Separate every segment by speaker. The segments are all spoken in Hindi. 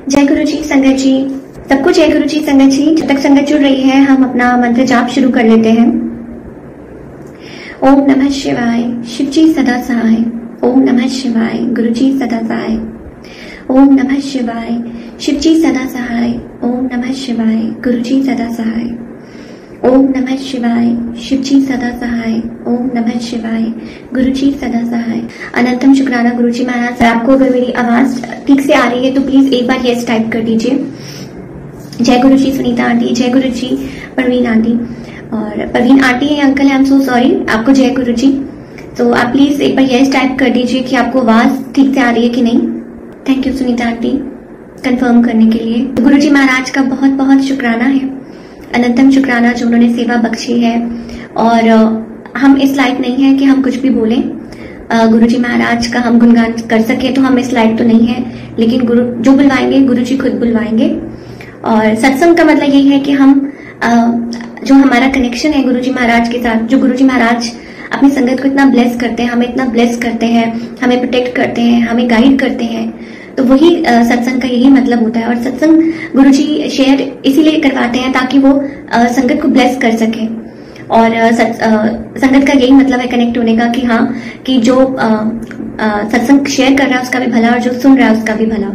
Speaker 1: जय गुरु जी, संगत जी, सबको जय गुरु जी, संगत जी। जब तक संगत जुड़ रही है हम अपना मंत्र जाप शुरू कर लेते हैं। ओम नमः शिवाय, शिव जी सदा सहाय। ओम नमः शिवाय, गुरु जी सदा सहाय। ओम नमः शिवाय, शिव जी सदा सहाय। ओम नमः शिवाय, गुरु जी सदा सहाय। ओम नमः शिवाय, शिव जी सदा सहाय। ओम नमः शिवाय, गुरु जी सदा सहाय। अनंतम शुक्राना गुरु जी महाराज। आपको अगर मेरी आवाज ठीक से आ रही है तो प्लीज एक बार यस टाइप कर दीजिए। जय गुरु जी सुनीता आंटी, जय गुरु जी परवीन आंटी। और परवीन आंटी है uncle, I am so sorry, आपको जय गुरु जी। तो आप प्लीज एक बार यस टाइप कर दीजिए कि आपको आवाज ठीक से आ रही है कि नहीं। Thank you Sunita aunty confirm करने के लिए। तो गुरु जी महाराज का बहुत बहुत शुक्राना है, अनंतम शुक्राना जो उन्होंने सेवा बख्शी है। और हम इस लायक नहीं है कि हम कुछ भी बोलें, गुरु जी महाराज का हम गुणगान कर सके तो हम इस लायक तो नहीं है, लेकिन गुरु जो बुलवाएंगे गुरु जी खुद बुलवाएंगे। और सत्संग का मतलब यही है कि हम जो हमारा कनेक्शन है गुरु जी महाराज के साथ, जो गुरु जी महाराज अपनी संगत को इतना ब्लेस करते हैं, हमें इतना ब्लेस करते हैं, हमें प्रोटेक्ट करते हैं, हमें गाइड करते हैं, तो वही सत्संग का यही मतलब होता है। और सत्संग गुरुजी शेयर इसीलिए करवाते हैं ताकि वो संगत को ब्लेस कर सके। और संगत का यही मतलब है कनेक्ट होने का कि हाँ, कि जो सत्संग शेयर कर रहा है उसका भी भला और जो सुन रहा है उसका भी भला।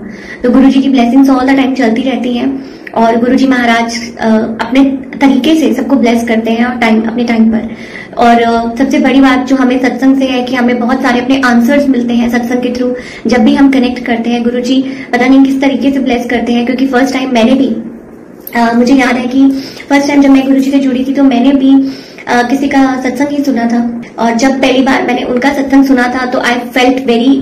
Speaker 1: तो गुरुजी की ब्लेसिंग्स ऑल द टाइम चलती रहती हैं और गुरुजी महाराज अपने तरीके से सबको ब्लेस करते हैं और अपने टाइम पर। और सबसे बड़ी बात जो हमें सत्संग से है कि हमें बहुत सारे अपने आंसर्स मिलते हैं सत्संग के थ्रू। जब भी हम कनेक्ट करते हैं गुरुजी पता नहीं किस तरीके से ब्लेस करते हैं, क्योंकि फर्स्ट टाइम मैंने भी मुझे याद है कि फर्स्ट टाइम जब मैं गुरुजी से जुड़ी थी तो मैंने भी किसी का सत्संग ही सुना था। और जब पहली बार मैंने उनका सत्संग सुना था तो आई फेल्ट वेरी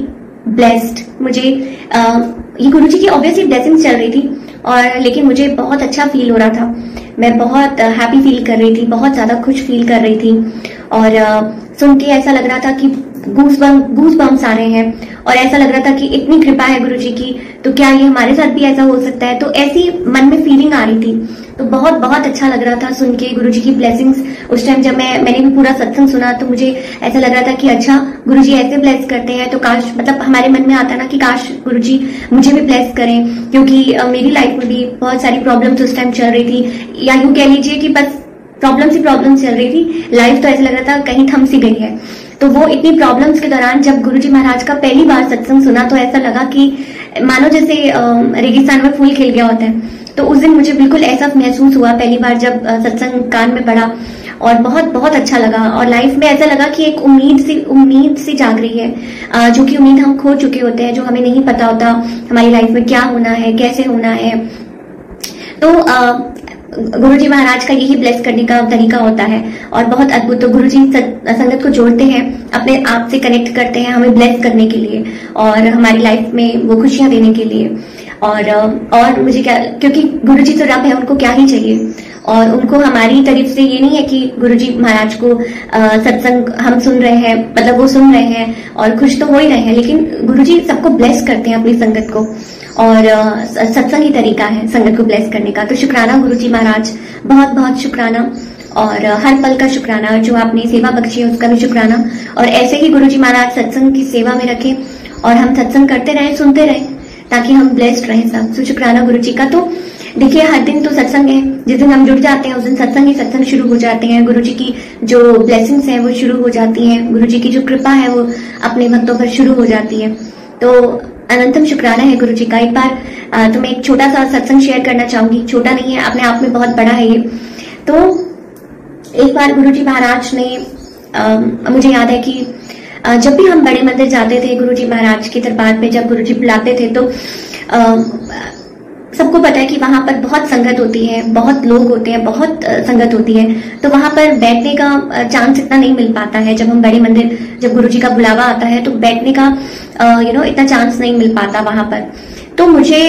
Speaker 1: ब्लेस्ड। मुझे ये गुरुजी की ऑब्वियसली ब्लेसिंग्स चल रही थी और लेकिन मुझे बहुत अच्छा फील हो रहा था। मैं बहुत हैप्पी फील कर रही थी, बहुत ज्यादा खुश फील कर रही थी। और सुन के ऐसा लग रहा था कि गूस बम्स आ रहे हैं और ऐसा लग रहा था कि इतनी कृपा है गुरुजी की, तो क्या ये हमारे साथ भी ऐसा हो सकता है। तो ऐसी मन में फीलिंग आ रही थी, तो बहुत बहुत अच्छा लग रहा था सुन के गुरुजी की ब्लेसिंग्स। उस टाइम जब मैंने भी पूरा सत्संग सुना तो मुझे ऐसा लग रहा था कि अच्छा गुरुजी ऐसे ब्लेस करते हैं, तो काश, मतलब हमारे मन में आता ना कि काश गुरुजी मुझे भी ब्लेस करें, क्योंकि मेरी लाइफ में भी बहुत सारी प्रॉब्लम्स उस टाइम चल रही थी, या यूं कह लीजिए कि बस प्रॉब्लम्स ही प्रॉब्लम्स चल रही थी। लाइफ तो ऐसा लग रहा था कहीं थम सी गई है। तो वो इतनी प्रॉब्लम्स के दौरान जब गुरुजी महाराज का पहली बार सत्संग सुना तो ऐसा लगा कि मानो जैसे रेगिस्तान में फूल खिल गया होता है। तो उस दिन मुझे बिल्कुल ऐसा महसूस हुआ पहली बार जब सत्संग कान में पड़ा, और बहुत बहुत अच्छा लगा। और लाइफ में ऐसा लगा कि एक उम्मीद सी जाग रही है, जो कि उम्मीद हम खो चुके होते हैं, जो हमें नहीं पता होता हमारी लाइफ में क्या होना है, कैसे होना है। तो गुरुजी महाराज का यही ब्लेस करने का तरीका होता है और बहुत अद्भुत। तो गुरुजी संगत को जोड़ते हैं, अपने आप से कनेक्ट करते हैं हमें ब्लेस करने के लिए और हमारी लाइफ में वो खुशियां देने के लिए। और मुझे क्या, क्योंकि गुरुजी तो रब है, उनको क्या ही चाहिए। और उनको हमारी तरफ से ये नहीं है कि गुरुजी महाराज को सत्संग हम सुन रहे हैं, मतलब वो सुन रहे हैं और खुश तो हो ही रहे हैं, लेकिन गुरुजी सबको ब्लेस करते हैं अपनी संगत को। और सत्संग ही तरीका है संगत को ब्लेस करने का। तो शुक्राना गुरुजी महाराज, बहुत बहुत शुक्राना। और हर पल का शुक्राना, जो आपने सेवा बख्शी है उसका भी शुक्राना। और ऐसे ही गुरुजी महाराज सत्संग की सेवा में रखें और हम सत्संग करते रहें, सुनते रहें, ताकि हम ब्लेस्ड रहें सब। तो शुक्राना गुरुजी का। तो देखिए हर दिन तो सत्संग है, जिस दिन हम जुड़ जाते हैं उस दिन सत्संग शुरू हो जाते हैं। गुरुजी की जो ब्लेसिंग्स है वो शुरू हो जाती हैं, गुरुजी की जो कृपा है वो अपने भक्तों पर शुरू हो जाती है। तो अनंतम शुक्राना है गुरुजी का। एक बार तो मैं एक छोटा सा सत्संग शेयर करना चाहूंगी, छोटा नहीं है, अपने आप में बहुत बड़ा है ये। तो एक बार गुरुजी महाराज ने मुझे याद है कि जब भी हम बड़े मंदिर जाते थे गुरुजी महाराज के दरबार पे, जब गुरुजी बुलाते थे तो सबको पता है कि वहां पर बहुत संगत होती है, बहुत लोग होते हैं, बहुत संगत होती है। तो वहां पर बैठने का चांस इतना नहीं मिल पाता है। जब हम बड़े मंदिर, जब गुरुजी का बुलावा आता है तो बैठने का इतना चांस नहीं मिल पाता वहां पर। तो मुझे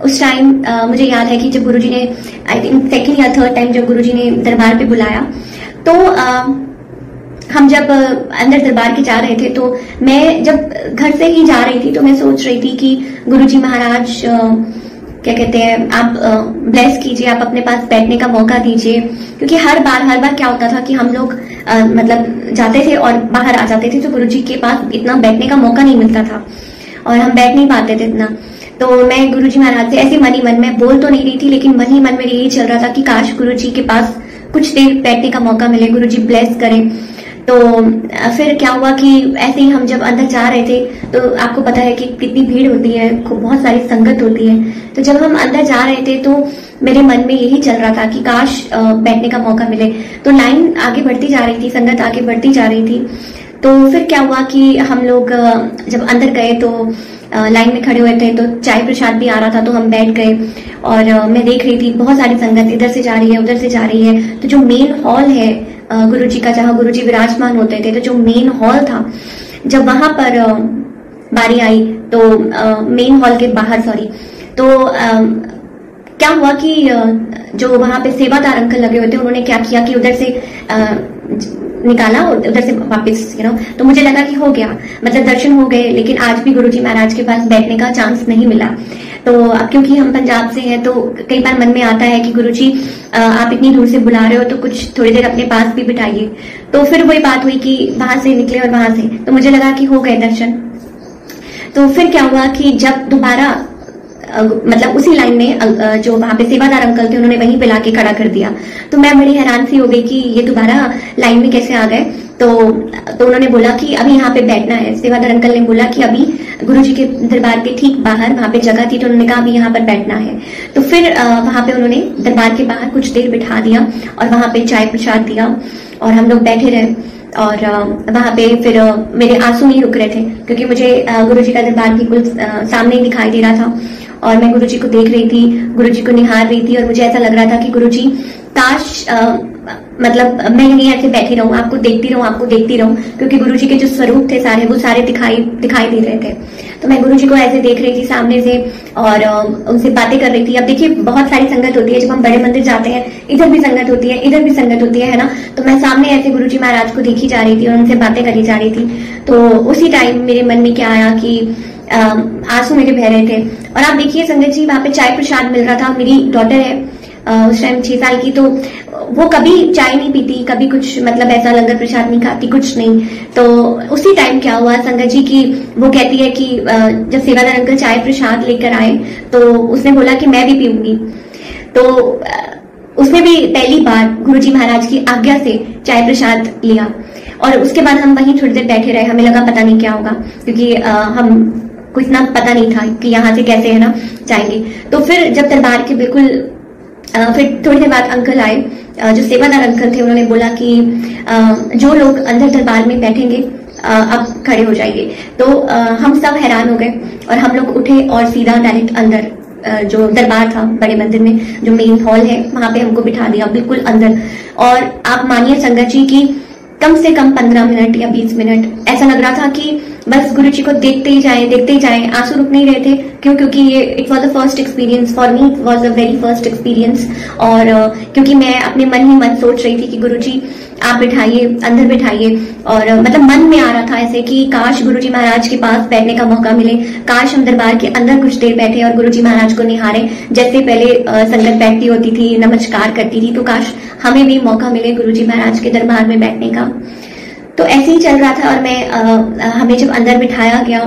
Speaker 1: उस टाइम मुझे याद है कि जब गुरुजी ने, आई थिंक सेकेंड या थर्ड टाइम जब गुरुजी ने दरबार पे बुलाया, तो हम जब अंदर दरबार के जा रहे थे तो मैं जब घर से ही जा रही थी तो मैं सोच रही थी कि गुरुजी महाराज क्या कहते हैं, आप ब्लेस कीजिए, आप अपने पास बैठने का मौका दीजिए। क्योंकि हर बार क्या होता था कि हम लोग मतलब जाते थे और बाहर आ जाते थे तो गुरुजी के पास इतना बैठने का मौका नहीं मिलता था और हम बैठ नहीं पाते थे इतना। तो तो मैं गुरुजी महाराज से ऐसे मन ही मन में बोल तो नहीं रही थी, लेकिन मन ही मन में यही चल रहा था कि काश गुरुजी के पास कुछ देर बैठने का मौका मिले, गुरुजी ब्लेस करें। तो फिर क्या हुआ कि ऐसे ही हम जब अंदर जा रहे थे, तो आपको पता है कि कितनी भीड़ होती है, बहुत सारी संगत होती है। तो जब हम अंदर जा रहे थे तो मेरे मन में यही चल रहा था कि काश बैठने का मौका मिले। तो लाइन आगे बढ़ती जा रही थी, संगत आगे बढ़ती जा रही थी। तो फिर क्या हुआ कि हम लोग जब अंदर गए तो लाइन में खड़े हुए थे, तो चाय प्रसाद भी आ रहा था, तो हम बैठ गए। और मैं देख रही थी बहुत सारी संगत इधर से जा रही है, उधर से जा रही है। तो जो मेन हॉल है गुरुजी का, जहाँ गुरुजी विराजमान होते थे, तो जो मेन हॉल था, जब वहां पर बारी आई तो मेन हॉल के बाहर, तो क्या हुआ कि जो वहां पे सेवादार अंकल लगे हुए थे, उन्होंने क्या किया कि उधर से निकाला और उधर से वापस तो मुझे लगा कि हो गया, मतलब दर्शन हो गए। लेकिन आज भी गुरुजी महाराज के पास बैठने का चांस नहीं मिला। तो अब क्योंकि हम पंजाब से हैं, तो कई बार मन में आता है कि गुरुजी आप इतनी दूर से बुला रहे हो, तो कुछ थोड़ी देर अपने पास भी बिठाइए। तो फिर वही बात हुई कि वहां से निकले और वहां से तो मुझे लगा कि हो गए दर्शन। तो फिर क्या हुआ कि जब दोबारा मतलब उसी लाइन में जो वहां पे सेवादार अंकल थे, उन्होंने वहीं पे लाके खड़ा कर दिया। तो मैं बड़ी हैरान सी हो गई कि ये दोबारा लाइन में कैसे आ गए। तो उन्होंने बोला कि अभी यहाँ पे बैठना है। सेवादार अंकल ने बोला कि अभी गुरुजी के दरबार के ठीक बाहर वहां पे जगह थी, तो उन्होंने कहा अभी यहाँ पर बैठना है। तो फिर वहां पे उन्होंने दरबार के बाहर कुछ देर बिठा दिया और वहां पे चाय प्रसाद दिया और हम लोग बैठे रहे। और वहां पे फिर मेरे आंसू नहीं रुक रहे थे, क्योंकि मुझे गुरुजी का दरबार बिल्कुल सामने ही दिखाई दे रहा था और मैं गुरुजी को देख रही थी, गुरुजी को निहार रही थी। और मुझे ऐसा लग रहा था कि गुरुजी काश मतलब मैं यहीं ऐसे बैठी रहूं, आपको देखती रहूं, आपको देखती रहूं, क्योंकि गुरुजी के जो स्वरूप थे सारे, वो सारे दिखाई दे रहे थे। तो मैं गुरुजी को ऐसे देख रही थी सामने से और उनसे बातें कर रही थी। अब देखिए बहुत सारी संगत होती है, जब हम बड़े मंदिर जाते हैं, इधर भी संगत होती है, इधर भी संगत होती है ना। तो मैं सामने ऐसे गुरुजी महाराज को देखी जा रही थी और उनसे बातें करी जा रही थी। तो उसी टाइम मेरे मन में क्या आया कि आंसू मेरे बह रहे थे। और आप देखिए संगत जी, वहां पे चाय प्रसाद मिल रहा था। मेरी डॉटर है उस टाइम 6 साल की, तो वो कभी चाय नहीं पीती, कभी कुछ मतलब ऐसा लंगर प्रसाद नहीं खाती, कुछ नहीं। तो उसी टाइम क्या हुआ संगत जी की, वो कहती है कि जब सेवादार अंकल चाय प्रसाद लेकर आए, तो उसने बोला कि मैं भी पीऊंगी। तो उसने भी पहली बार गुरुजी महाराज की आज्ञा से चाय प्रसाद लिया। और उसके बाद हम वहीं थोड़ी देर बैठे रहे। हमें लगा पता नहीं क्या होगा, क्योंकि हम कुछ ना पता नहीं था कि यहाँ से कैसे है ना जाएंगे। तो फिर जब दरबार के बिल्कुल फिर थोड़ी देर बाद अंकल आए, जो सेवादार अंकल थे, उन्होंने बोला कि जो लोग अंदर दरबार में बैठेंगे अब खड़े हो जाइए। तो हम सब हैरान हो गए और हम लोग उठे और सीधा डायरेक्ट अंदर जो दरबार था बड़े मंदिर में, जो मेन हॉल है, वहां पे हमको बिठा दिया बिल्कुल अंदर। और आप मानिए संगत जी की कम से कम 15 मिनट या 20 मिनट ऐसा लग रहा था कि बस गुरुजी को देखते ही जाएं, आंसू रुक नहीं रहे थे। क्योंकि ये it was the first experience for me, was the very first experience. और क्योंकि मैं अपने मन ही मन सोच रही थी कि गुरुजी आप बिठाइए, अंदर बिठाइए। और मतलब मन में आ रहा था ऐसे कि काश गुरुजी महाराज के पास बैठने का मौका मिले, काश हम दरबार के अंदर कुछ देर बैठे और गुरुजी महाराज को निहारें, जैसे पहले संगत बैठती होती थी, नमस्कार करती थी। तो काश हमें भी मौका मिले गुरुजी महाराज के दरबार में बैठने का। तो ऐसे ही चल रहा था। और मैं हमें जब अंदर बिठाया गया,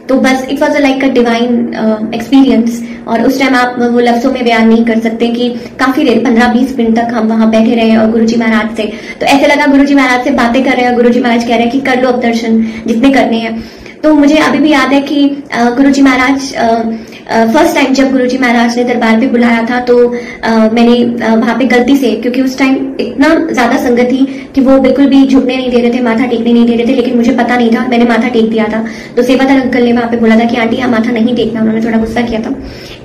Speaker 1: तो बस it was like a divine experience. और उस टाइम आप वो लफ्जों में बयान नहीं कर सकते कि काफी देर 15-20 मिनट तक हम वहां बैठे रहे और गुरुजी महाराज से, तो ऐसे लगा गुरुजी महाराज से बातें कर रहे हैं, गुरुजी महाराज कह रहे हैं कि कर लो अब दर्शन जितने करने हैं। तो मुझे अभी भी याद है कि गुरुजी महाराज फर्स्ट टाइम जब गुरुजी महाराज ने दरबार पे बुलाया था, तो मैंने वहां पे गलती से, क्योंकि उस टाइम इतना ज्यादा संगत थी कि वो बिल्कुल भी झुकने नहीं दे रहे थे, माथा टेकने नहीं दे रहे थे, लेकिन मुझे पता नहीं था, मैंने माथा टेक दिया था। तो सेवादार अंकल ने वहां पे बोला था कि आंटी आप माथा नहीं टेकना, उन्होंने थोड़ा गुस्सा किया था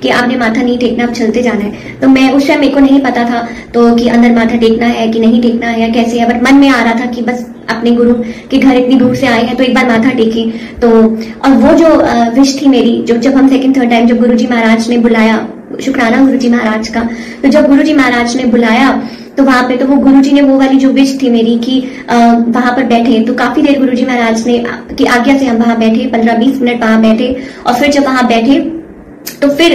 Speaker 1: कि आपने माथा नहीं टेकना, अब चलते जाना है। तो मैं उस टाइम मेरे को नहीं पता था तो कि अंदर माथा टेकना है कि नहीं टेकना है या कैसे है, बट मन में आ रहा था कि बस अपने गुरु के घर इतनी दूर से आए हैं तो एक बार माथा टेके। तो और वो जो विश थी मेरी, जो जब हम सेकंड थर्ड टाइम जब गुरुजी महाराज ने बुलाया, शुक्राना गुरुजी महाराज का, तो जब गुरुजी महाराज ने बुलाया तो वहां पे तो वो गुरुजी ने वो वाली जो विश थी मेरी कि वहां पर बैठे, तो काफी देर गुरुजी महाराज ने की आज्ञा से हम वहां बैठे, 15-20 मिनट वहां बैठे। और फिर जब वहां बैठे तो फिर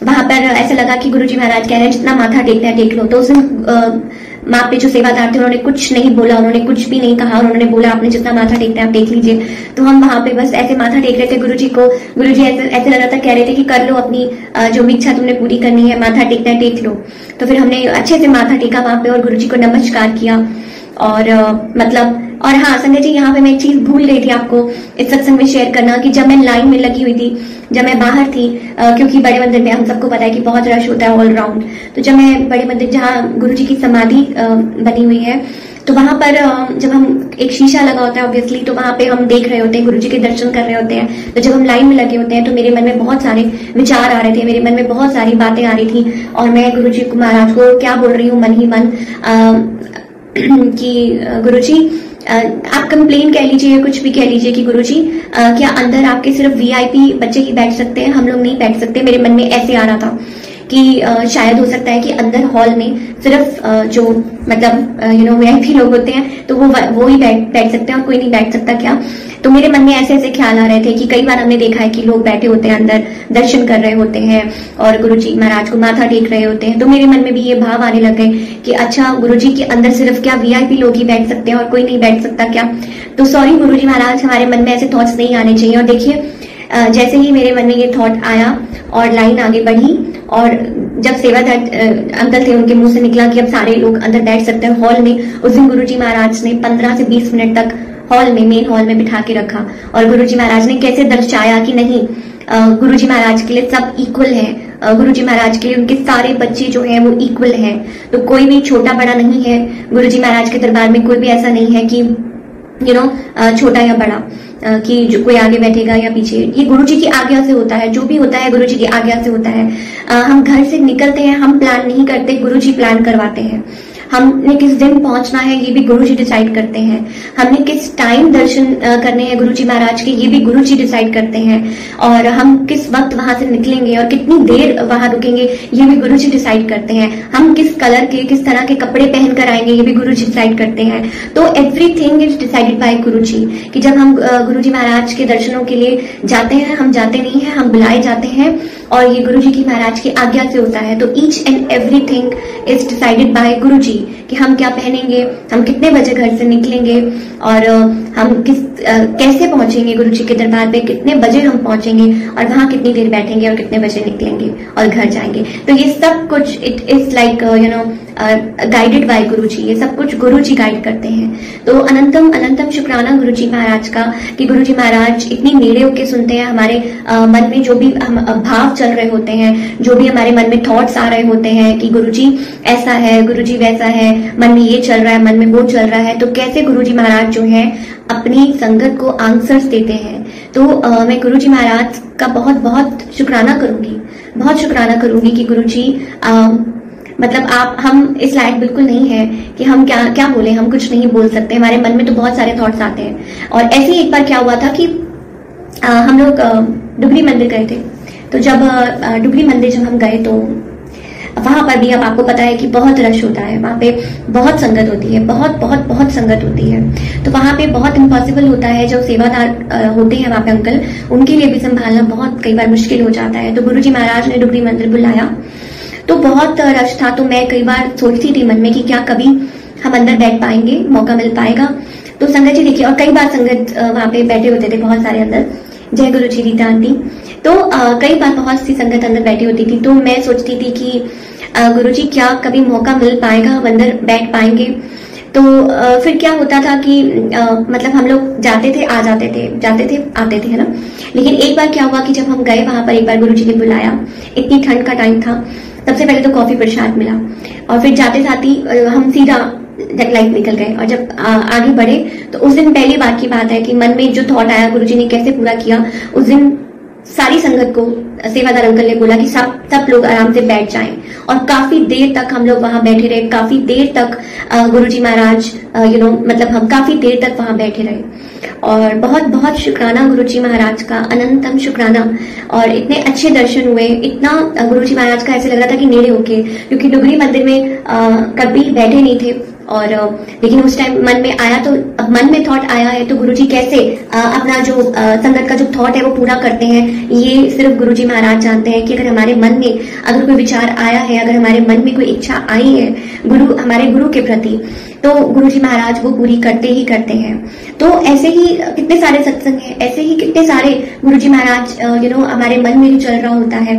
Speaker 1: वहां पर ऐसा लगा कि गुरुजी महाराज कह रहे हैं जितना माथा टेकना है टेक लो। तो उस दिन वहां पे जो सेवादार थे उन्होंने कुछ नहीं बोला, उन्होंने कुछ भी नहीं कहा, उन्होंने बोला आपने जितना माथा टेकना है आप टेक लीजिए। तो हम वहां पे बस ऐसे माथा टेक रहे थे गुरुजी को। गुरुजी ऐसे लग रहा था कह रहे थे कि कर लो अपनी जो इच्छा तुमने पूरी करनी है, माथा टेकना है टेक लो। तो फिर हमने अच्छे से माथा टेका वहां पे और गुरुजी को नमस्कार किया। और और हाँ संजय जी, यहाँ पे मैं एक चीज भूल गई थी आपको इस सत्संग में शेयर करना कि जब मैं लाइन में लगी हुई थी, जब मैं बाहर थी, क्योंकि बड़े मंदिर में हम सबको पता है कि बहुत रश होता है ऑल राउंड। तो जब मैं बड़े मंदिर जहाँ गुरुजी की समाधि बनी हुई है, तो वहां पर जब हम एक शीशा लगा होता है ऑब्वियसली, तो वहां पे हम देख रहे होते हैं, गुरुजी के दर्शन कर रहे होते हैं। तो जब हम लाइन में लगे होते हैं तो मेरे मन में बहुत सारे विचार आ रहे थे, मेरे मन में बहुत सारी बातें आ रही थी और मैं गुरुजी को महाराज को क्या बोल रही हूँ मन ही मन कि गुरुजी आप कंप्लेन कह लीजिए, कुछ भी कह लीजिए कि गुरुजी क्या अंदर आपके सिर्फ वीआईपी बच्चे ही बैठ सकते हैं, हम लोग नहीं बैठ सकते। मेरे मन में ऐसे आ रहा था कि शायद हो सकता है कि अंदर हॉल में सिर्फ जो मतलब वीआईपी लोग होते हैं तो वो ही बैठ सकते हैं और कोई नहीं बैठ सकता क्या। तो मेरे मन में ऐसे ऐसे ख्याल आ रहे थे कि कई बार हमने देखा है कि लोग बैठे होते हैं अंदर, दर्शन कर रहे होते हैं और गुरुजी महाराज को माथा टेक रहे होते हैं। तो मेरे मन में भी ये भाव आने लग गए कि अच्छा गुरुजी के अंदर सिर्फ क्या वीआईपी लोग ही बैठ सकते हैं और कोई नहीं बैठ सकता क्या। तो सॉरी गुरुजी महाराज, हमारे मन में ऐसे थॉट्स नहीं आने चाहिए। और देखिए जैसे ही मेरे मन में ये थॉट आया और लाइन आगे बढ़ी और जब सेवादार अंकल थे उनके मुंह से निकला कि अब सारे लोग अंदर बैठ सकते हैं हॉल में, उस दिन गुरुजी महाराज ने 15 से 20 मिनट तक हॉल में, मेन हॉल में बिठा के रखा। और गुरुजी महाराज ने कैसे दर्शाया कि नहीं, गुरुजी महाराज के लिए सब इक्वल है, गुरुजी महाराज के लिए उनके सारे बच्चे जो हैं वो इक्वल हैं। तो कोई भी छोटा बड़ा नहीं है गुरुजी महाराज के दरबार में, कोई भी ऐसा नहीं है कि छोटा या बड़ा, कि जो कोई आगे बैठेगा या पीछे। ये गुरुजी की आज्ञा से होता है, जो भी होता है गुरुजी की आज्ञा से होता है। हम घर से निकलते हैं, हम प्लान नहीं करते, गुरुजी प्लान करवाते हैं। हमने किस दिन पहुंचना है ये भी गुरुजी डिसाइड करते हैं। हमने किस टाइम दर्शन करने हैं गुरुजी महाराज के, ये भी गुरुजी डिसाइड करते हैं। और हम किस वक्त वहां से निकलेंगे और कितनी देर वहां रुकेंगे ये भी गुरुजी डिसाइड करते हैं। हम किस कलर के, किस तरह के कपड़े पहन कर आएंगे ये भी गुरुजी डिसाइड करते हैं। तो everything is decided by Guruji. कि जब हम गुरुजी महाराज के दर्शनों के लिए जाते हैं, हम जाते नहीं हैं, हम बुलाए जाते हैं और ये गुरुजी की महाराज की आज्ञा से होता है। तो each and everything is decided by Guruji कि हम क्या पहनेंगे, हम कितने बजे घर से निकलेंगे और हम कैसे पहुंचेंगे गुरुजी के दरबार पे, कितने बजे हम पहुंचेंगे और वहां कितनी देर बैठेंगे और कितने बजे निकलेंगे और घर जाएंगे। तो ये सब कुछ it is like guided by Guruji. ये सब कुछ गुरुजी गाइड करते हैं। तो अनंतम अनंतम शुक्राना गुरुजी महाराज का कि गुरुजी महाराज इतनी नेड़े होके सुनते हैं हमारे मन में जो भी भाव चल रहे होते हैं, जो भी हमारे मन में थॉट्स आ रहे होते हैं कि गुरुजी ऐसा है, गुरुजी वैसा है, मन में ये चल रहा है, मन में वो चल रहा है। तो कैसे गुरुजी महाराज जो है अपनी संगत को आंसर्स देते हैं। तो मैं गुरुजी महाराज का बहुत बहुत शुक्राना करूंगी, बहुत शुक्राना करूंगी कि गुरुजी मतलब हम इस लायक बिल्कुल नहीं है कि हम क्या बोले, हम कुछ नहीं बोल सकते। हमारे मन में तो बहुत सारे थॉट्स आते हैं। और ऐसे ही एक बार क्या हुआ था कि हम लोग डुगरी मंदिर गए थे। तो जब डुगरी मंदिर जब हम गए तो वहां पर भी अब आपको पता है कि बहुत रश होता है, वहां पे बहुत संगत होती है, बहुत बहुत बहुत संगत होती है। तो वहां पे बहुत इम्पॉसिबल होता है, जो सेवादार होते हैं वहां पे अंकल, उनके लिए भी संभालना बहुत कई बार मुश्किल हो जाता है। तो गुरुजी महाराज ने डुगरी मंदिर बुलाया तो बहुत रश था। तो मैं कई बार सोचती थी मन में कि क्या कभी हम अंदर बैठ पाएंगे, मौका मिल पाएगा। तो संगत जी देखिए, और कई बार संगत वहां पे बैठे होते थे बहुत सारे अंदर, जय गुरु जी रीता आंटी। तो कई बार बहुत सी संगत अंदर बैठी होती थी। तो मैं सोचती थी कि गुरुजी क्या कभी मौका मिल पाएगा, हम अंदर बैठ पाएंगे। तो फिर क्या होता था कि मतलब हम लोग जाते थे, आ जाते थे, जाते थे आते थे, है ना। लेकिन एक बार क्या हुआ कि जब हम गए वहां पर, एक बार गुरुजी ने बुलाया, इतनी ठंड का टाइम था। सबसे पहले तो कॉफी प्रसाद मिला और फिर जाते साथी हम सीधा लाइट निकल गए। और जब आगे बढ़े तो उस दिन पहली बार की बात है कि मन में जो थॉट आया गुरुजी ने कैसे पूरा किया। उस दिन सारी संगत को सेवादार अंकल ने बोला कि सब लोग आराम से बैठ जाएं। और काफी देर तक हम लोग वहां बैठे रहे, काफी देर तक गुरुजी महाराज मतलब हम काफी देर तक वहां बैठे रहे। और बहुत बहुत शुक्राना गुरुजी महाराज का, अनंतम शुक्राना। और इतने अच्छे दर्शन हुए, इतना गुरुजी महाराज का ऐसे लग रहा था कि नेड़े होके, क्योंकि डुगरी मंदिर में कभी बैठे नहीं थे और लेकिन उस टाइम मन में आया, तो अब मन में थॉट आया है तो गुरुजी कैसे अपना जो संगत का जो थॉट है वो पूरा करते हैं, ये सिर्फ गुरुजी महाराज जानते हैं। कि अगर हमारे मन में अगर कोई विचार आया है, अगर हमारे मन में कोई इच्छा आई है हमारे गुरु के प्रति, तो गुरुजी महाराज वो पूरी करते ही करते हैं। तो ऐसे ही कितने सारे सत्संग हैं, ऐसे ही कितने सारे गुरुजी महाराज हमारे मन में जो चल रहा होता है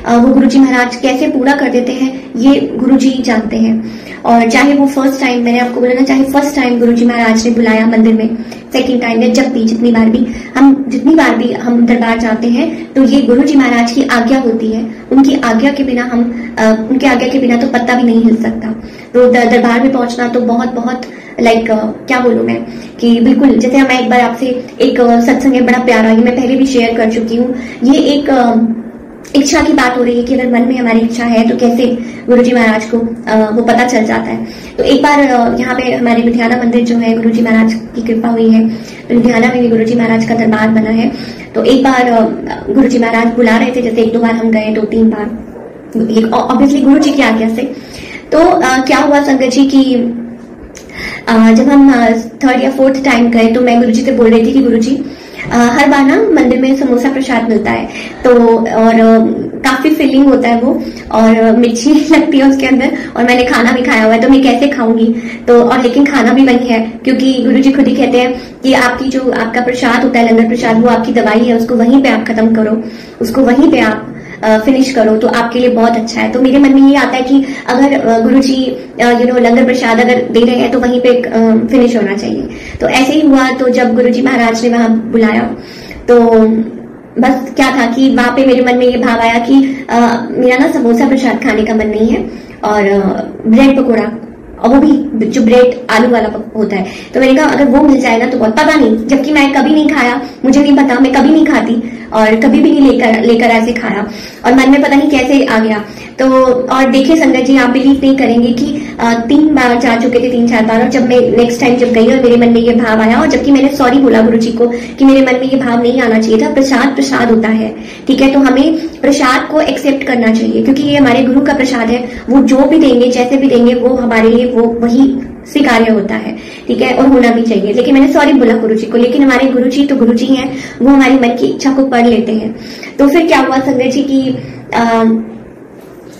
Speaker 1: वो गुरुजी महाराज कैसे पूरा कर देते हैं, ये गुरुजी जानते हैं। और चाहे वो फर्स्ट टाइम, मैंने आपको बोला ना, चाहे फर्स्ट टाइम गुरुजी महाराज ने बुलाया मंदिर में, सेकंड टाइम या जब भी जितनी बार भी हम दरबार जाते हैं, तो ये गुरुजी महाराज की आज्ञा होती है। उनकी आज्ञा के बिना तो पत्ता भी नहीं हिल सकता। तो दरबार में पहुंचना तो बहुत क्या बोलूं मैं, कि बिल्कुल जैसे मैं एक बार आपसे एक सत्संग है बड़ा प्यारा, ये मैं पहले भी शेयर कर चुकी हूँ। ये एक इच्छा की बात हो रही है कि अगर मन में हमारी इच्छा है तो कैसे गुरुजी महाराज को वो पता चल जाता है। तो एक बार यहाँ पे हमारे लुधियाना मंदिर जो है, गुरुजी महाराज की कृपा हुई है, तो लुधियाना में भी गुरुजी महाराज का दरबार बना है। तो एक बार गुरुजी महाराज बुला रहे थे, जैसे 1-2 बार हम गए, 2-3 बार, ऑब्वियसली गुरुजी की आज्ञा से। तो क्या हुआ संगत जी की जब हम 3rd या 4th टाइम गए, तो मैं गुरुजी से बोल रही थी कि गुरुजी हर बार ना मंदिर में समोसा प्रसाद मिलता है, तो और काफी फिलिंग होता है वो, और मिर्ची लगती है उसके अंदर, और मैंने खाना भी खाया हुआ है, तो मैं कैसे खाऊंगी। तो और लेकिन खाना भी वही है, क्योंकि गुरुजी खुद ही कहते हैं कि आपका प्रसाद होता है, लंगर प्रसाद, वो आपकी दवाई है, उसको वहीं पे आप खत्म करो, उसको वहीं पे आप फिनिश करो, तो आपके लिए बहुत अच्छा है। तो मेरे मन में ये आता है कि अगर गुरुजी लंगर प्रसाद अगर दे रहे हैं तो वहीं पे फिनिश होना चाहिए। तो ऐसे ही हुआ। तो जब गुरुजी महाराज ने वहां बुलाया, तो बस क्या था कि वहां पे मेरे मन में ये भाव आया कि मेरा ना समोसा प्रसाद खाने का मन नहीं है, और ब्रेड पकौड़ा, और वो भी जो ब्रेड आलू वाला होता है, तो मैंने कहा अगर वो मिल जाए ना तो बहुत, पता नहीं, जबकि मैं कभी नहीं खाया, मुझे नहीं पता, मैं कभी नहीं खाती और कभी भी नहीं लेकर ऐसे खाया, और मन में पता नहीं कैसे आ गया। तो और देखिए संगत जी, आप बिलीव नहीं करेंगे कि 3 बार जा चुके थे, 3-4 बार, और जब मैं नेक्स्ट टाइम जब गई और मेरे मन में ये भाव आया, और जबकि मैंने सॉरी बोला गुरुजी को कि मेरे मन में ये भाव नहीं आना चाहिए था, प्रसाद होता है, ठीक है, तो हमें प्रसाद को एक्सेप्ट करना चाहिए, क्योंकि ये हमारे गुरु का प्रसाद है, वो जो भी देंगे, जैसे भी देंगे, वो हमारे लिए वो वही स्वीकार्य होता है, ठीक है, और होना भी चाहिए। लेकिन मैंने सॉरी बोला गुरुजी को, लेकिन हमारे गुरुजी तो गुरुजी हैं, वो हमारी मन की इच्छा को पढ़ लेते हैं। तो फिर क्या हुआ संगत जी की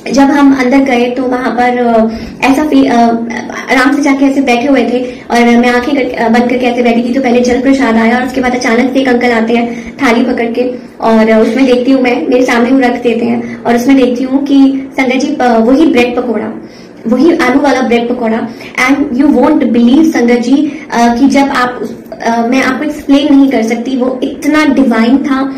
Speaker 1: जब हम अंदर गए, तो वहां पर ऐसा आराम से जाके ऐसे बैठे हुए थे, और मैं आंखें बंद करके ऐसे बैठी थी। तो पहले जल प्रसाद आया, और उसके बाद अचानक से एक अंकल आते हैं थाली पकड़ के, और उसमें देखती हूँ मैं, मेरे सामने वो रख देते हैं, और उसमें देखती हूँ कि संगत जी वही ब्रेड पकौड़ा, वही आलू वाला bread pakora. And you won't believe संगत जी कि जब मैं आपको एक्सप्लेन नहीं कर सकती, वो इतना डिवाइन था,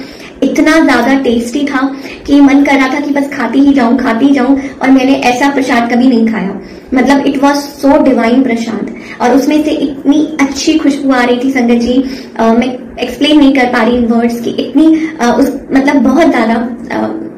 Speaker 1: इतना ज्यादा टेस्टी था कि मन कर रहा था कि बस खाती ही जाऊं, और मैंने ऐसा प्रसाद कभी नहीं खाया। मतलब इट वॉज सो डिवाइन प्रसाद, और उसमें से इतनी अच्छी खुशबू आ रही थी संगत जी, मैं एक्सप्लेन नहीं कर पा रही इन वर्ड्स की, इतनी मतलब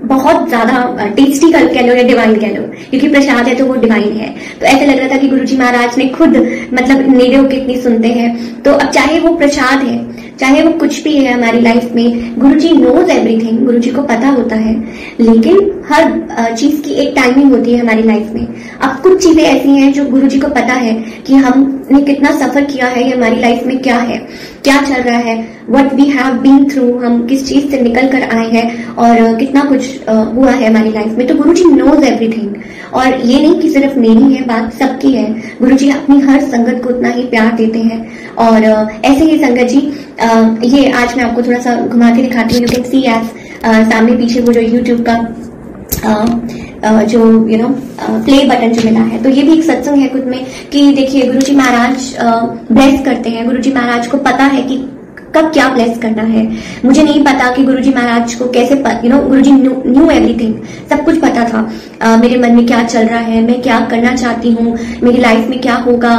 Speaker 1: बहुत ज्यादा टेस्टी कह लो या डिवाइन कह लो, क्योंकि प्रसाद है तो वो डिवाइन है। तो ऐसा लग रहा था कि गुरुजी महाराज ने खुद मतलब नेड़े होकर इतनी सुनते हैं। तो अब चाहे वो प्रसाद है, चाहे वो कुछ भी है हमारी लाइफ में, गुरुजी नोज एवरीथिंग, गुरुजी को पता होता है, लेकिन हर चीज की एक टाइमिंग होती है हमारी लाइफ में। अब कुछ चीजें ऐसी हैं जो गुरुजी को पता है कि हमने कितना सफर किया है, ये हमारी लाइफ में क्या है, क्या चल रहा है, what we have been through, हम किस चीज से निकल कर आए हैं, और कितना कुछ हुआ है हमारी लाइफ में। तो गुरुजी नोज एवरीथिंग, और ये नहीं कि सिर्फ मेरी है बात, सबकी है। गुरुजी अपनी हर संगत को उतना ही प्यार देते हैं। और ऐसे ही संगत जी, ये आज मैं आपको थोड़ा सा घुमा के दिखाती हूँ। यू कैन सी एज सामने पीछे वो जो यूट्यूब का जो प्ले बटन जो मिला है, तो ये भी एक सत्संग है खुद में कि देखिए गुरुजी महाराज ब्लेस करते हैं। गुरुजी महाराज को पता है कि कब क्या ब्लेस करना है। मुझे नहीं पता कि गुरुजी महाराज को कैसे गुरुजी न्यू एवरीथिंग, सब कुछ पता था। मेरे मन में क्या चल रहा है, मैं क्या करना चाहती हूँ, मेरी लाइफ में क्या होगा,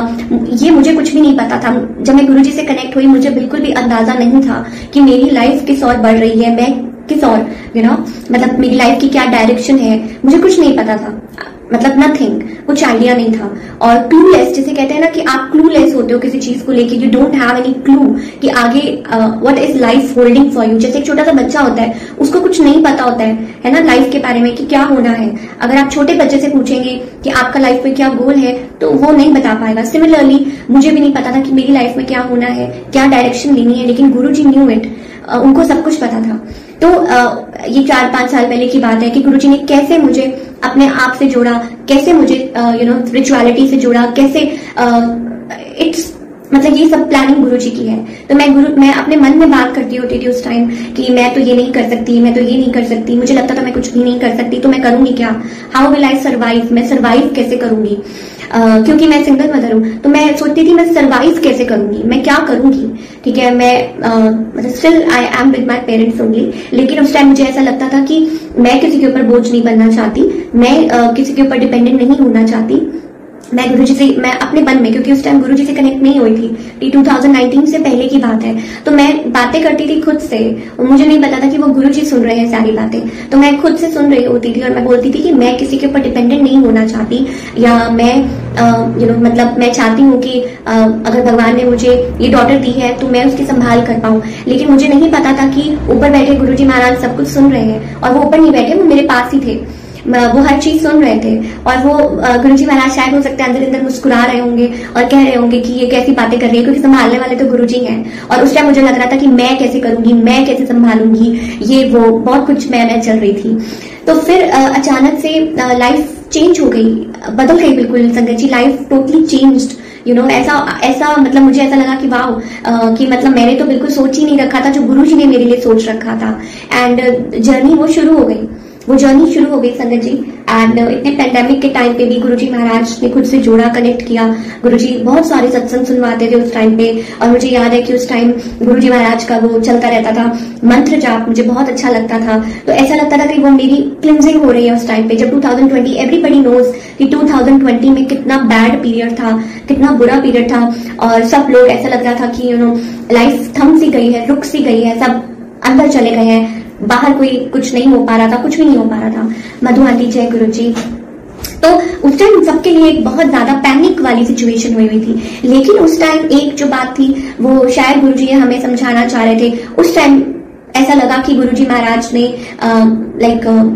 Speaker 1: ये मुझे कुछ भी नहीं पता था। जब मैं गुरुजी से कनेक्ट हुई, मुझे बिल्कुल भी अंदाजा नहीं था कि मेरी लाइफ किस ओर बढ़ रही है, मैं किस और मतलब मेरी लाइफ की क्या डायरेक्शन है, मुझे कुछ नहीं पता था। मतलब नथिंग, कुछ आइडिया नहीं था। और क्लूलेस, जैसे कहते हैं ना कि आप क्लूलेस होते हो किसी चीज को लेके, you don't have any clue कि आगे what is life holding for you. जैसे एक छोटा सा बच्चा होता है, उसको कुछ नहीं पता होता है ना, लाइफ के बारे में कि क्या होना है। अगर आप छोटे बच्चे से पूछेंगे कि आपका लाइफ में क्या गोल है, तो वो नहीं बता पाएगा। सिमिलरली मुझे भी नहीं पता था कि मेरी लाइफ में क्या होना है, क्या डायरेक्शन लेनी है, लेकिन गुरुजी न्यू इट, उनको सब कुछ पता था। तो ये 4-5 साल पहले की बात है कि गुरुजी ने कैसे मुझे अपने आप से जोड़ा, कैसे मुझे स्पिरिचुअलिटी से जोड़ा, कैसे इट्स मतलब ये सब प्लानिंग गुरुजी की है। तो मैं अपने मन में बात करती होती थी उस टाइम कि मैं तो ये नहीं कर सकती, मैं तो ये नहीं कर सकती, मुझे लगता था मैं कुछ भी नहीं कर सकती, तो मैं करूंगी क्या, हाउ विल आई सर्वाइव, मैं सर्वाइव कैसे करूंगी, क्योंकि मैं सिंगल मदर हूं। तो मैं सोचती थी मैं सर्वाइव कैसे करूंगी, मैं क्या करूंगी। ठीक है, मैं मतलब still I am with my parents only, लेकिन उस टाइम मुझे ऐसा लगता था कि मैं किसी के ऊपर बोझ नहीं बनना चाहती, मैं किसी के ऊपर डिपेंडेंट नहीं होना चाहती। मैं गुरुजी से, मैं अपने मन में, क्योंकि उस टाइम गुरुजी से कनेक्ट नहीं हुई थी, 2019 से पहले की बात है, तो मैं बातें करती थी खुद से, और मुझे नहीं पता था कि वो गुरुजी सुन रहे हैं सारी बातें। तो मैं खुद से सुन रही होती थी और मैं बोलती थी कि मैं किसी के ऊपर डिपेंडेंट नहीं होना चाहती, या मैं मतलब मैं चाहती हूँ कि अगर भगवान ने मुझे ये डॉटर दी है तो मैं उसकी संभाल कर पाऊँ। लेकिन मुझे नहीं पता था कि ऊपर बैठे गुरुजी महाराज सब कुछ सुन रहे हैं, और वो ऊपर नहीं बैठे, वो मेरे पास ही थे, वो हर चीज सुन रहे थे। और वो गुरुजी महाराज शायद हो सकते हैं अंदर अंदर मुस्कुरा रहे होंगे और कह रहे होंगे कि ये कैसी बातें कर रही है, क्योंकि संभालने वाले तो गुरुजी हैं। और उस टाइम मुझे लग रहा था कि मैं कैसे करूंगी, मैं कैसे संभालूंगी, ये वो बहुत कुछ मैं चल रही थी। तो फिर अचानक से लाइफ चेंज हो गई, बदल गई बिल्कुल संगत जी, लाइफ टोटली चेंज्ड। ऐसा मतलब मुझे ऐसा लगा कि वाओ, कि मतलब मैंने तो बिल्कुल सोच ही नहीं रखा था जो गुरुजी ने मेरे लिए सोच रखा था। एंड जर्नी वो शुरू हो गई, वो जर्नी शुरू हो गई संगत जी। एंड इतने पेंडेमिक के टाइम पे भी गुरुजी महाराज ने खुद से जोड़ा, कनेक्ट किया। गुरुजी बहुत सारे सत्संग सुनवाते थे उस टाइम पे, और मुझे याद है कि उस टाइम गुरुजी महाराज का वो चलता रहता था मंत्र जाप, मुझे बहुत अच्छा लगता था। तो ऐसा लगता था कि वो मेरी क्लिंजिंग हो रही है उस टाइम पे, जब 2020, एवरीबडी नोज कि 2020 में कितना बैड पीरियड था, कितना बुरा पीरियड था, और सब लोग ऐसा लग रहा था कि लाइफ थम सी गई है, रुक सी गई है, सब अंदर चले गए हैं, बाहर कोई कुछ नहीं हो पा रहा था, कुछ भी नहीं हो पा रहा था। मधु आंटी जय गुरु जी। तो उस टाइम सबके लिए एक बहुत ज्यादा पैनिक वाली सिचुएशन हुई थी। लेकिन उस टाइम एक जो बात थी वो शायद गुरुजी हमें समझाना चाह रहे थे। उस टाइम ऐसा लगा कि गुरुजी महाराज ने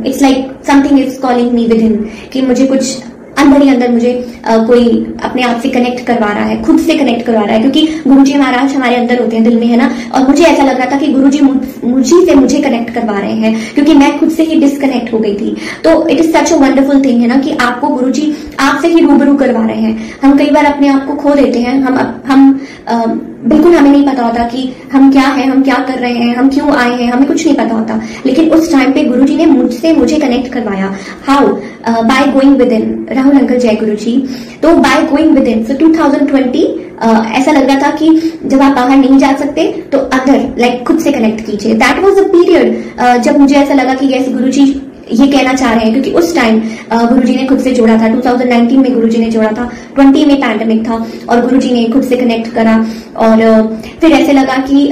Speaker 1: it's like something is calling me with him, कि मुझे कुछ अंदर ही अंदर मुझे कोई अपने आप से कनेक्ट करवा रहा है, खुद से कनेक्ट करवा रहा है, क्योंकि गुरुजी महाराज हमारे अंदर होते हैं दिल में, है ना। और मुझे ऐसा लग रहा था कि गुरुजी मुझे कनेक्ट करवा रहे हैं, क्योंककि मैं खुद से ही डिस्कनेक्ट हो गई थी। तो it is such a wonderful thing, है ना, कि आपको गुरुजी आपसे ही रूबरू करवा रहे हैं। हम कई बार अपने आप को खो देते हैं, हम बिल्कुल हमें नहीं पता होता कि हम क्या है, हम क्या कर रहे हैं, हम क्यों आए हैं, हमें कुछ नहीं पता होता। लेकिन उस टाइम पे गुरुजी ने मुझे कनेक्ट करवाया। How? By going with in. Rahul uncle जय गुरु जी। तो बाय गोइंग विद इन, सो 2020 ऐसा लग रहा था कि जब आप बाहर नहीं जा सकते तो अंदर खुद से कनेक्ट कीजिए। दैट वाज अ पीरियड जब मुझे ऐसा लगा कि यस गुरुजी ये कहना चाह रहे हैं, क्योंकि उस टाइम गुरुजी ने खुद से जोड़ा था। 2019 में गुरुजी ने जोड़ा था, 20 में पैंडेमिक था, और गुरुजी ने खुद से कनेक्ट करा। और फिर ऐसे लगा कि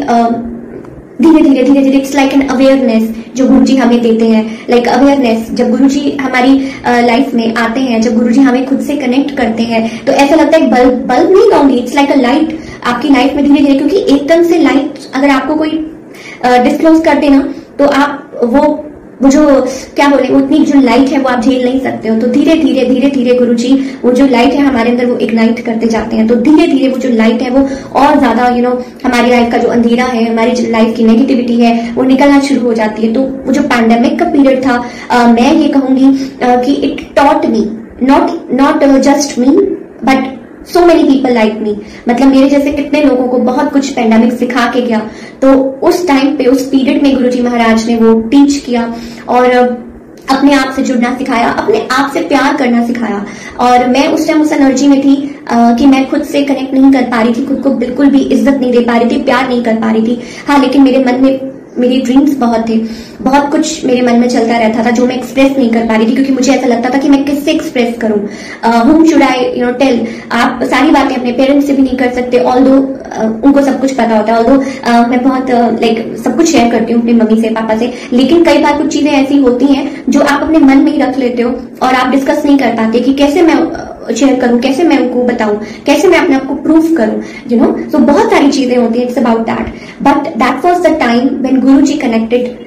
Speaker 1: धीरे धीरे इट्स लाइक एन अवेयरनेस जो गुरुजी हमें देते हैं, लाइक अवेयरनेस। जब गुरुजी हमारी लाइफ में आते हैं, जब गुरुजी हमें खुद से कनेक्ट करते हैं, तो ऐसा लगता है बल्ब नहीं कहूंगी, इट्स लाइक अ लाइट आपकी लाइफ में धीरे धीरे, क्योंकि एकदम से लाइट अगर आपको कोई डिस्क्लोज कर देना तो आप वो जो क्या बोले, उतनी जो लाइट है वो आप झेल नहीं सकते हो। तो धीरे धीरे गुरुजी वो जो लाइट है हमारे अंदर वो इग्नाइट करते जाते हैं। तो धीरे धीरे वो जो लाइट है वो और ज्यादा हमारी लाइफ का जो अंधेरा है, हमारी लाइफ की नेगेटिविटी है वो निकलना शुरू हो जाती है। तो वो जो पैंडेमिक का पीरियड था, मैं ये कहूंगी कि it taught me, not just me but so many people like me. मतलब मेरे जैसे कितने लोगों को बहुत कुछ पैंडेमिक सिखा के गया। तो उस टाइम पे, उस पीरियड में गुरुजी महाराज ने वो टीच किया और अपने आप से जुड़ना सिखाया, अपने आप से प्यार करना सिखाया। और मैं उस टाइम उस एनर्जी में थी कि मैं खुद से कनेक्ट नहीं कर पा रही थी, खुद को बिल्कुल भी इज्जत नहीं दे पा रही थी, प्यार नहीं कर पा रही थी। हाँ, लेकिन मेरे मन में मेरे ड्रीम्स बहुत थे, बहुत कुछ मेरे मन में चलता रहता था जो मैं एक्सप्रेस नहीं कर पा रही थी, क्योंकि मुझे ऐसा लगता था कि मैं किससे एक्सप्रेस करूं, whom should I टेल। आप सारी बातें अपने पेरेंट्स से भी नहीं कर सकते, ऑल्दो उनको सब कुछ पता होता है, ऑल्दो मैं बहुत सब कुछ शेयर करती हूँ अपनी मम्मी से, पापा से, लेकिन कई बार कुछ चीजें ऐसी होती हैं जो आप अपने मन में ही रख लेते हो और आप डिस्कस नहीं कर पाते कि कैसे मैं शेयर करूं, कैसे मैं उनको बताऊं, कैसे मैं अपने आप को प्रूफ करूं, सो बहुत सारी चीजें होती हैं। It's about that, but that was the time when Guruji connected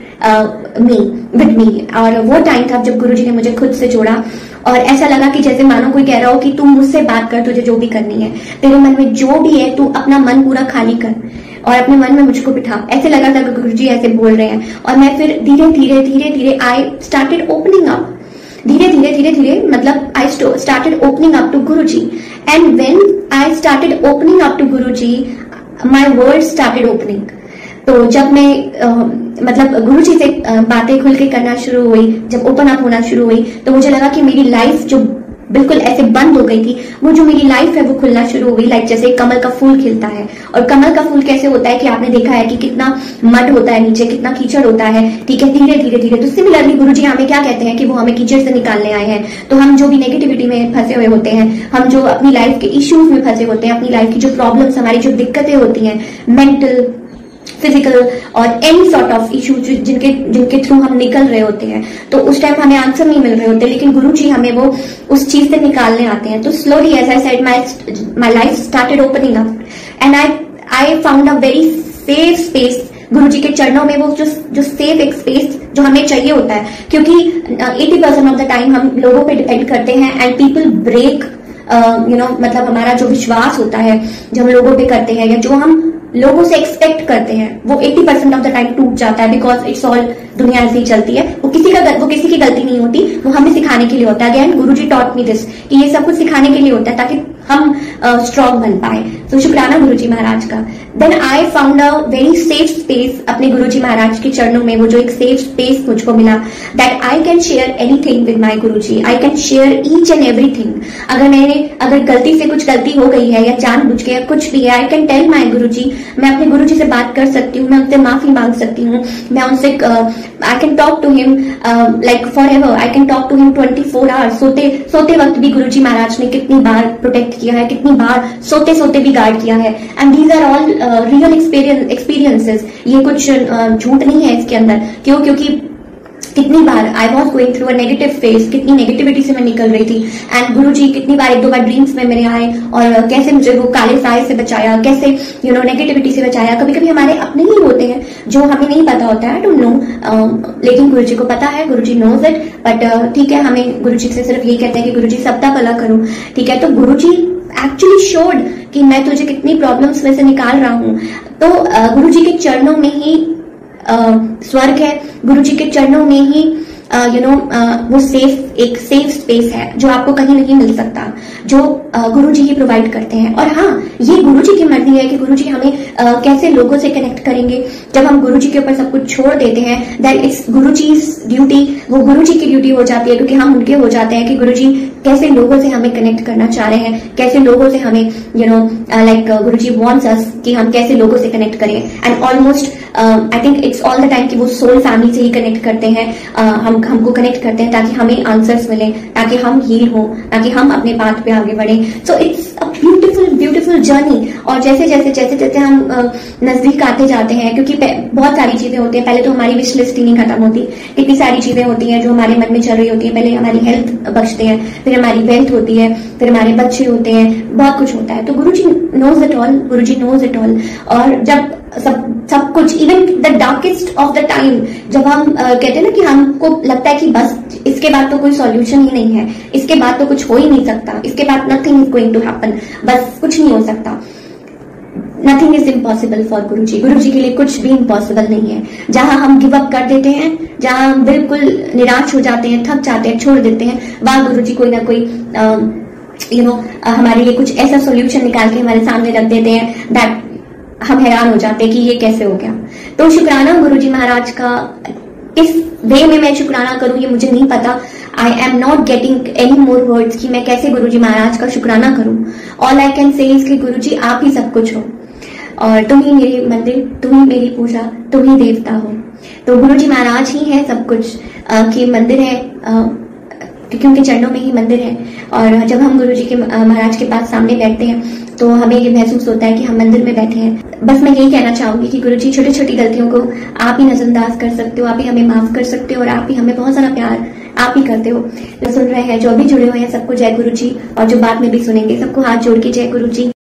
Speaker 1: me with me, और वो टाइम था जब गुरुजी ने मुझे खुद से जोड़ा और ऐसा लगा कि जैसे मानो कोई कह रहा हो कि तू मुझसे बात कर, तुझे जो भी करनी है, तेरे मन में जो भी है, तू अपना मन पूरा खाली कर और अपने मन में मुझको बिठा। ऐसे लगा था कि गुरुजी ऐसे बोल रहे हैं, और मैं फिर धीरे धीरे आई स्टार्टेड ओपनिंग अप, धीरे धीरे मतलब I started opening up to Guruji, and when I started opening up to Guruji, my word started opening. तो जब मैं मतलब गुरुजी से बातें खुल के करना शुरू हुई, जब ओपन अप होना शुरू हुई, तो मुझे लगा कि मेरी लाइफ जो बिल्कुल ऐसे बंद हो गई थी, वो जो मेरी लाइफ है वो खुलना शुरू हुई। लाइक जैसे कमल का फूल खिलता है, और कमल का फूल कैसे होता है कि आपने देखा है कि कितना मड होता है नीचे, कितना कीचड़ होता है, ठीक है, धीरे धीरे। तो सिमिलरली गुरुजी हमें क्या कहते हैं कि वो हमें कीचड़ से निकालने आए हैं। तो हम जो भी नेगेटिविटी में फंसे हुए होते हैं, हम जो अपनी लाइफ के इश्यूज में फंसे होते हैं, अपनी लाइफ की जो प्रॉब्लम्स, हमारी जो दिक्कतें होती हैं, मेंटल, फिजिकल और एनी सॉर्ट ऑफ इश्यूज जिनके थ्रू हम निकल रहे होते हैं, तो उस टाइम हमें आंसर नहीं मिल रहे होते, लेकिन गुरुजी हमें वो उस चीज से निकालने आते हैं। तो slowly, as I said, my life started opening up, and I found a very safe space Guruji के चरणों में, वो जो सेफ एक स्पेस जो हमें चाहिए होता है, क्योंकि 80% ऑफ द टाइम हम लोगों पे डिपेंड करते हैं, एंड पीपल ब्रेक मतलब हमारा जो विश्वास होता है जो हम लोगों पे करते हैं, या जो हम लोगों से एक्सपेक्ट करते हैं, वो 80% ऑफ द टाइम टूट जाता है, बिकॉज इट्स ऑल, दुनिया ऐसे ही चलती है। वो किसी की गलती नहीं होती, वो हमें सिखाने के लिए होता है। Again Guruji taught me this कि ये सब कुछ सिखाने के लिए होता है ताकि हम स्ट्रॉन्ग बन पाए। तो शुक्राना गुरुजी महाराज का। Then I found a very safe space अपने गुरुजी महाराज के चरणों में, वो जो एक सेफ स्पेस मुझको मिला, that I can share anything with my Guruji, I can share each and everything. अगर गलती से कुछ गलती हो गई है या जानबूझ के या कुछ भी है, आई कैन टेल माय गुरुजी, मैं अपने गुरुजी से बात कर सकती हूँ, मैं उनसे माफी मांग सकती हूँ, मैं उनसे I can talk to him like forever, I can talk to him 24 hours. सोते वक्त भी गुरुजी महाराज ने कितनी बार प्रोटेक्ट किया है, कितनी बार सोते भी गाइड किया है, and these are all real experiences. ये कुछ झूठ नहीं है इसके अंदर। क्योंकि कितनी बार I was going through a negative phase, कितनी नेगेटिविटी से मैं निकल रही थी, एंड गुरुजी कितनी बार, 1-2 बार ड्रीम्स में मेरे आए और कैसे मुझे वो काले साए से बचाया, कैसे नेगेटिविटी से बचाया। कभी कभी हमारे अपने ही होते हैं जो हमें नहीं पता होता है, डोंट नो, लेकिन गुरुजी को पता है, गुरुजी नोज इट। बट ठीक है, हमें गुरुजी से सिर्फ यही कहते हैं कि गुरुजी सबका भला करो, ठीक है। तो गुरुजी एक्चुअली शोड कि मैं तुझे कितनी प्रॉब्लम्स में से निकाल रहा हूं। तो गुरुजी के चरणों में ही स्वर्ग है, गुरुजी के चरणों में ही वो एक सेफ स्पेस है जो आपको कहीं नहीं मिल सकता, जो गुरुजी ही प्रोवाइड करते हैं। और हाँ, ये गुरुजी की मर्जी है कि गुरुजी हमें कैसे लोगों से कनेक्ट करेंगे। जब हम गुरुजी के ऊपर सब कुछ छोड़ देते हैं, दैट इट्स गुरुजीज ड्यूटी, वो गुरुजी की ड्यूटी हो जाती है, क्योंकि हम उनके हो जाते हैं कि गुरुजी कैसे लोगों से हमें कनेक्ट करना चाह रहे हैं, कैसे लोगों से हमें लाइक गुरुजी वांट्स अस कि हम कैसे लोगों से कनेक्ट करें। And almost I think it's all the time कि वो सोल फैमिली से ही कनेक्ट करते हैं, हमको कनेक्ट करते हैं ताकि हमें आंसर्स मिले, ताकि हम हील हो, ताकि हम अपने पाथ पे आगे बढ़े। So it's a beautiful journey. और जैसे जैसे हम नजदीक आते जाते हैं, क्योंकि बहुत सारी चीजें होती हैं, पहले तो हमारी विश लिस्ट ही नहीं खत्म होती, कितनी सारी चीजें होती हैं जो हमारे मन में चल रही होती है। पहले हमारी हेल्थ बचते हैं, फिर हमारी वेल्थ होती है, फिर हमारे बच्चे होते हैं, बहुत कुछ होता है। तो Guruji knows it all, Guruji knows it all. और जब सब कुछ, even the darkest of the time, जब हम कहते हैं ना कि हमको लगता है कि बस इसके बाद तो कोई सॉल्यूशन ही नहीं है, इसके बाद तो कुछ हो ही नहीं सकता, इसके बाद nothing is going to happen, बस कुछ नहीं हो सकता, nothing is impossible for Guruji. Guruji के लिए कुछ भी इम्पॉसिबल नहीं है। जहां हम गिव अप कर देते हैं, जहां हम बिल्कुल निराश हो जाते हैं, थक जाते हैं, छोड़ देते हैं, वहां गुरुजी कोई ना कोई हमारे लिए कुछ ऐसा सोल्यूशन निकाल के हमारे सामने रख देते हैं दैट हम हैरान हो जाते हैं कि ये कैसे हो गया। तो शुक्राना गुरुजी महाराज का। इस वे में मैं शुक्राना करूं ये मुझे नहीं पता। I am not getting any more words कि मैं कैसे गुरुजी महाराज का शुक्राना करूं। All I can say is कि गुरुजी आप ही सब कुछ हो। और तुम ही मेरे मंदिर, तुम ही मेरी पूजा, तुम ही देवता हो। तो गुरु जी महाराज ही है सब कुछ, कि मंदिर है, क्योंकि उनके चरणों में ही मंदिर है। और जब हम गुरु जी के महाराज के पास सामने बैठते हैं तो हमें ये महसूस होता है कि हम मंदिर में बैठे हैं। बस मैं यही कहना चाहूंगी कि गुरु जी छोटी छोटी गलतियों को आप ही नजरअंदाज कर सकते हो, आप ही हमें माफ कर सकते हो, और आप ही हमें बहुत सारा प्यार आप ही करते हो। जो सुन रहे हैं, जो भी जुड़े हुए हैं, सबको जय गुरु जी, और जो बाद में भी सुनेंगे सबको हाथ जोड़ के जय गुरु जी।